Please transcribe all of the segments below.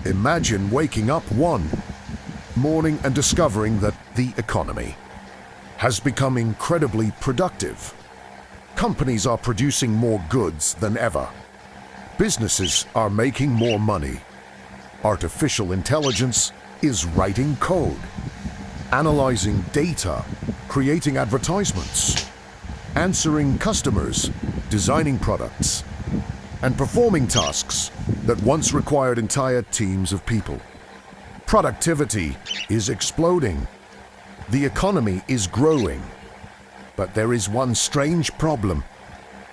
Imagine waking up one morning and discovering that the economy has become incredibly productive. Companies are producing more goods than ever. Businesses are making more money. Artificial intelligence is writing code, analyzing data, creating advertisements, answering customers, designing products, and performing tasks that once required entire teams of people. Productivity is exploding. The economy is growing. But there is one strange problem.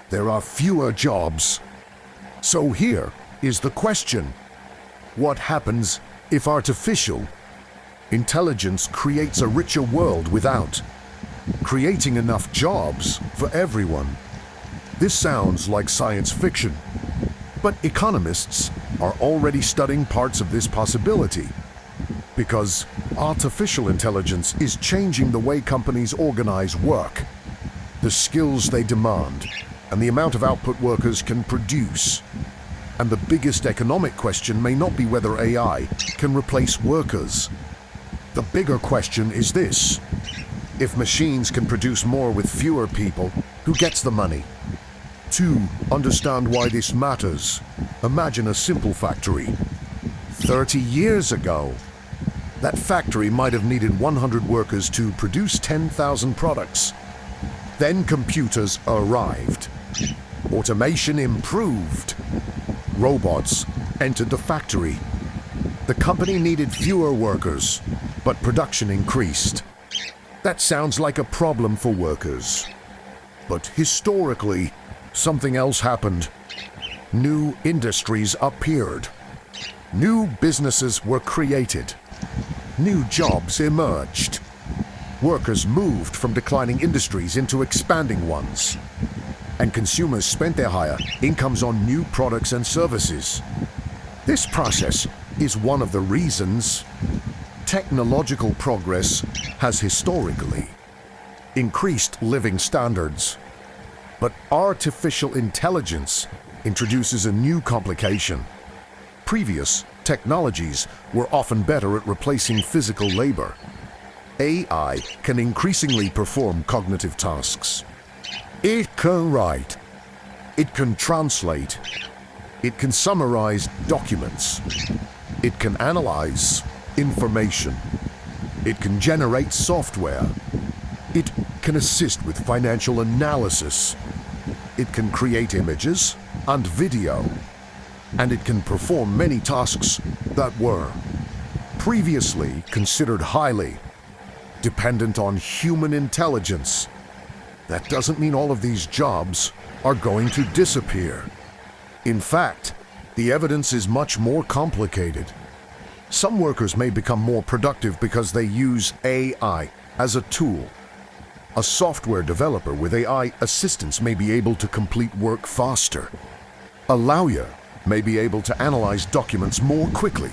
There are fewer jobs. So here is the question. What happens if artificial intelligence creates a richer world without creating enough jobs for everyone? This sounds like science fiction, but economists are already studying parts of this possibility because artificial intelligence is changing the way companies organize work, the skills they demand, and the amount of output workers can produce. And the biggest economic question may not be whether AI can replace workers. The bigger question is this: if machines can produce more with fewer people, who gets the money? To understand why this matters, imagine a simple factory. 30 years ago, that factory might have needed 100 workers to produce 10,000 products. Then computers arrived. Automation improved. Robots entered the factory. The company needed fewer workers, but production increased. That sounds like a problem for workers. But historically, something else happened. New industries appeared. New businesses were created. New jobs emerged. Workers moved from declining industries into expanding ones. And consumers spent their higher incomes on new products and services. This process is one of the reasons technological progress has historically increased living standards. But artificial intelligence introduces a new complication. Previous technologies were often better at replacing physical labor. AI can increasingly perform cognitive tasks. It can write. It can translate. It can summarize documents. It can analyze information. It can generate software. It can assist with financial analysis. It can create images and video. And it can perform many tasks that were previously considered highly dependent on human intelligence. That doesn't mean all of these jobs are going to disappear. In fact, the evidence is much more complicated. Some workers may become more productive because they use AI as a tool. A software developer with AI assistance may be able to complete work faster. A lawyer may be able to analyze documents more quickly.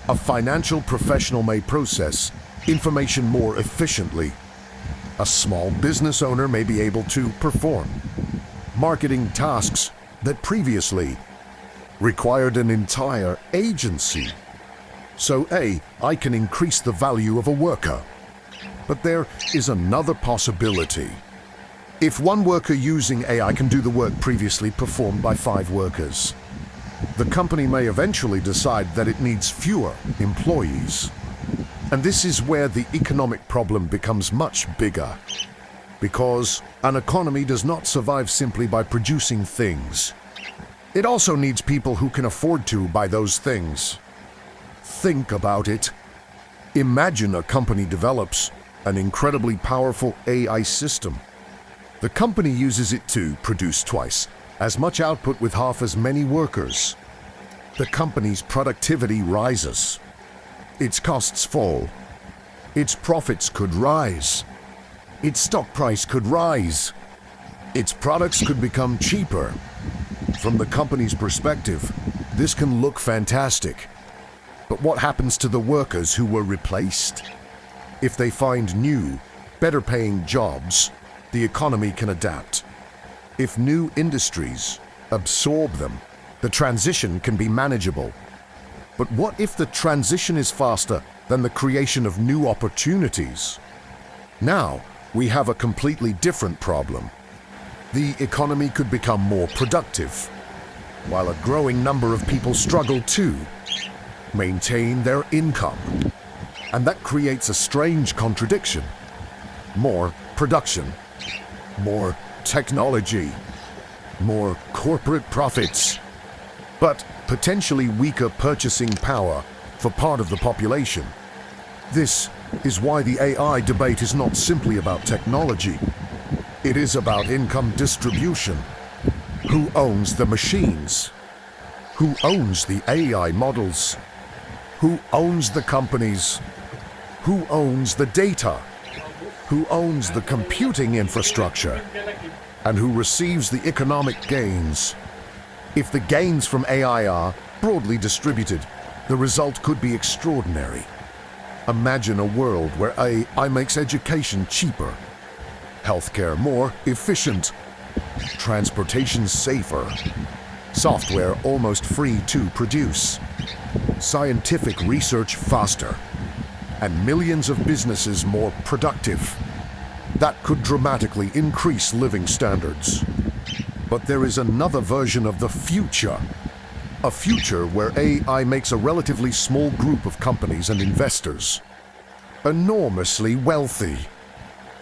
A financial professional may process information more efficiently. A small business owner may be able to perform marketing tasks that previously required an entire agency. So AI can increase the value of a worker. But there is another possibility. If one worker using AI can do the work previously performed by 5 workers, the company may eventually decide that it needs fewer employees. And this is where the economic problem becomes much bigger. Because an economy does not survive simply by producing things. It also needs people who can afford to buy those things. Think about it. Imagine a company develops an incredibly powerful AI system. The company uses it to produce twice as much output with half as many workers. The company's productivity rises. Its costs fall. Its profits could rise. Its stock price could rise. Its products could become cheaper. From the company's perspective, this can look fantastic. But what happens to the workers who were replaced? If they find new, better-paying jobs, the economy can adapt. If new industries absorb them, the transition can be manageable. But what if the transition is faster than the creation of new opportunities? Now, we have a completely different problem. The economy could become more productive, while a growing number of people struggle to maintain their income. And that creates a strange contradiction. More production, more technology, more corporate profits, but potentially weaker purchasing power for part of the population. This is why the AI debate is not simply about technology. It is about income distribution. Who owns the machines? Who owns the AI models? Who owns the companies? Who owns the data? Who owns the computing infrastructure? And who receives the economic gains? If the gains from AI are broadly distributed, the result could be extraordinary. Imagine a world where AI makes education cheaper, healthcare more efficient, transportation safer, software almost free to produce, scientific research faster, and millions of businesses more productive. That could dramatically increase living standards. But there is another version of the future. A future where AI makes a relatively small group of companies and investors enormously wealthy,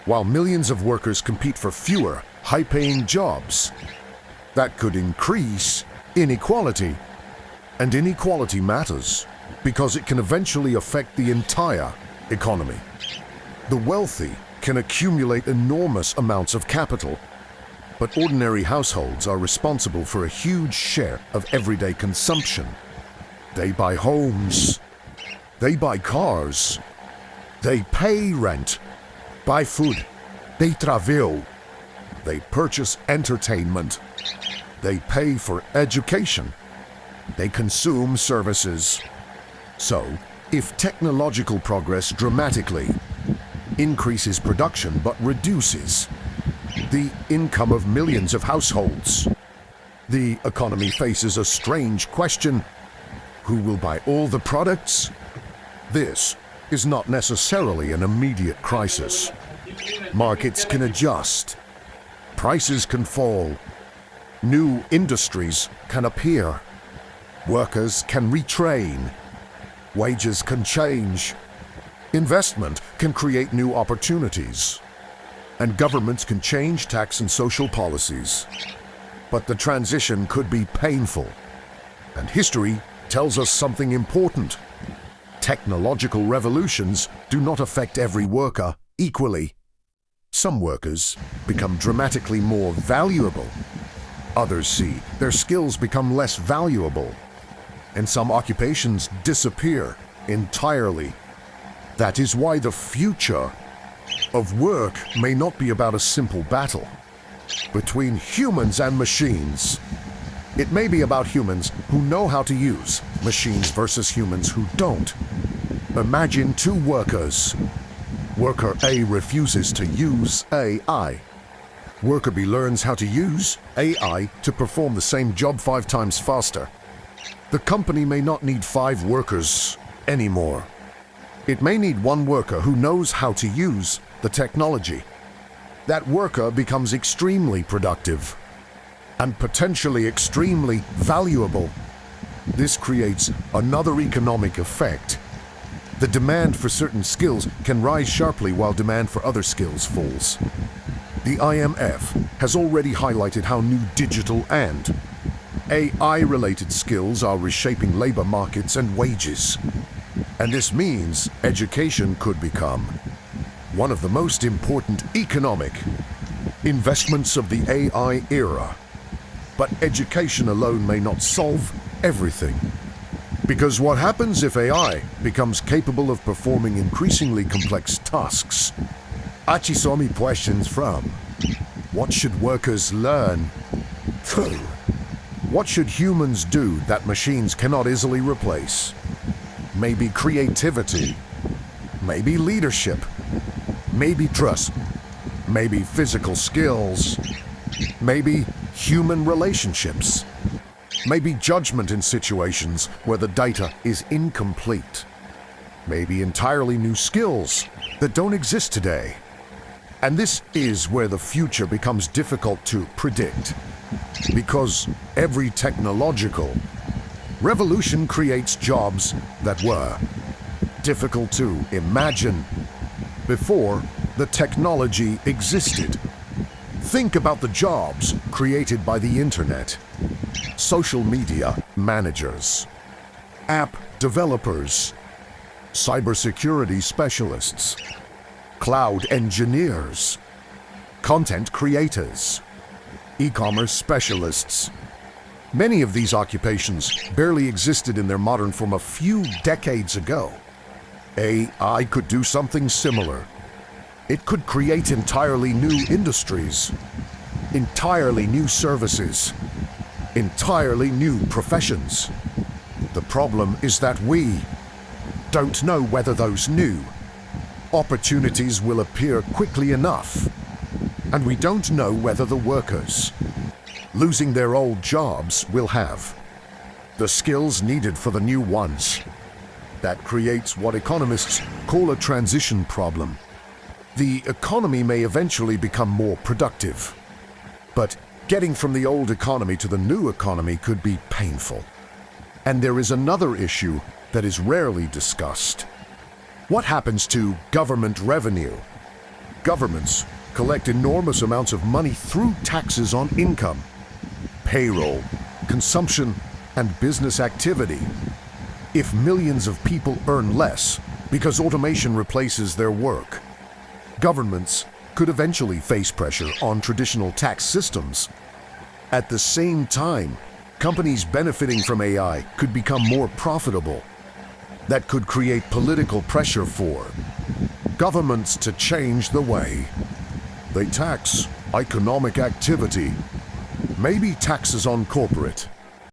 while millions of workers compete for fewer, high-paying jobs. That could increase inequality. And inequality matters because it can eventually affect the entire economy. The wealthy can accumulate enormous amounts of capital, but ordinary households are responsible for a huge share of everyday consumption. They buy homes, they buy cars, they pay rent, buy food, they travel, they purchase entertainment, they pay for education, they consume services. So, if technological progress dramatically increases production but reduces the income of millions of households, the economy faces a strange question. Who will buy all the products? This is not necessarily an immediate crisis. Markets can adjust, prices can fall, new industries can appear, workers can retrain, wages can change, investment can create new opportunities, and governments can change tax and social policies. But the transition could be painful, and history tells us something important. Technological revolutions do not affect every worker equally. Some workers become dramatically more valuable. Others see their skills become less valuable, and some occupations disappear entirely. That is why the future of work may not be about a simple battle between humans and machines. It may be about humans who know how to use machines versus humans who don't. Imagine two workers. Worker A refuses to use AI. Worker B learns how to use AI to perform the same job 5 times faster. The company may not need 5 workers anymore. It may need 1 worker who knows how to use the technology. That worker becomes extremely productive and potentially extremely valuable. This creates another economic effect. The demand for certain skills can rise sharply while demand for other skills falls. The IMF has already highlighted how new digital and AI-related skills are reshaping labor markets and wages. And this means education could become one of the most important economic investments of the AI era. But education alone may not solve everything. Because what happens if AI becomes capable of performing increasingly complex tasks? Achi saw me questions from: what should workers learn? What should humans do that machines cannot easily replace? Maybe creativity, maybe leadership, maybe trust, maybe physical skills, maybe human relationships. maybe judgment in situations where the data is incomplete, maybe entirely new skills that don't exist today. And this is where the future becomes difficult to predict, because every technological revolution creates jobs that were difficult to imagine before the technology existed. Think about the jobs created by the internet: social media managers, app developers, cybersecurity specialists, cloud engineers, content creators, e-commerce specialists. Many of these occupations barely existed in their modern form a few decades ago. AI could do something similar. It could create entirely new industries, entirely new services, entirely new professions. The problem is that we don't know whether those new opportunities will appear quickly enough, and we don't know whether the workers losing their old jobs will have the skills needed for the new ones. That creates what economists call a transition problem. The economy may eventually become more productive, but getting from the old economy to the new economy could be painful. And there is another issue that is rarely discussed. What happens to government revenue? Governments collect enormous amounts of money through taxes on income, payroll, consumption, and business activity. If millions of people earn less because automation replaces their work, governments could eventually face pressure on traditional tax systems. At the same time, companies benefiting from AI could become more profitable. That could create political pressure for governments to change the way they tax economic activity. Maybe taxes on corporate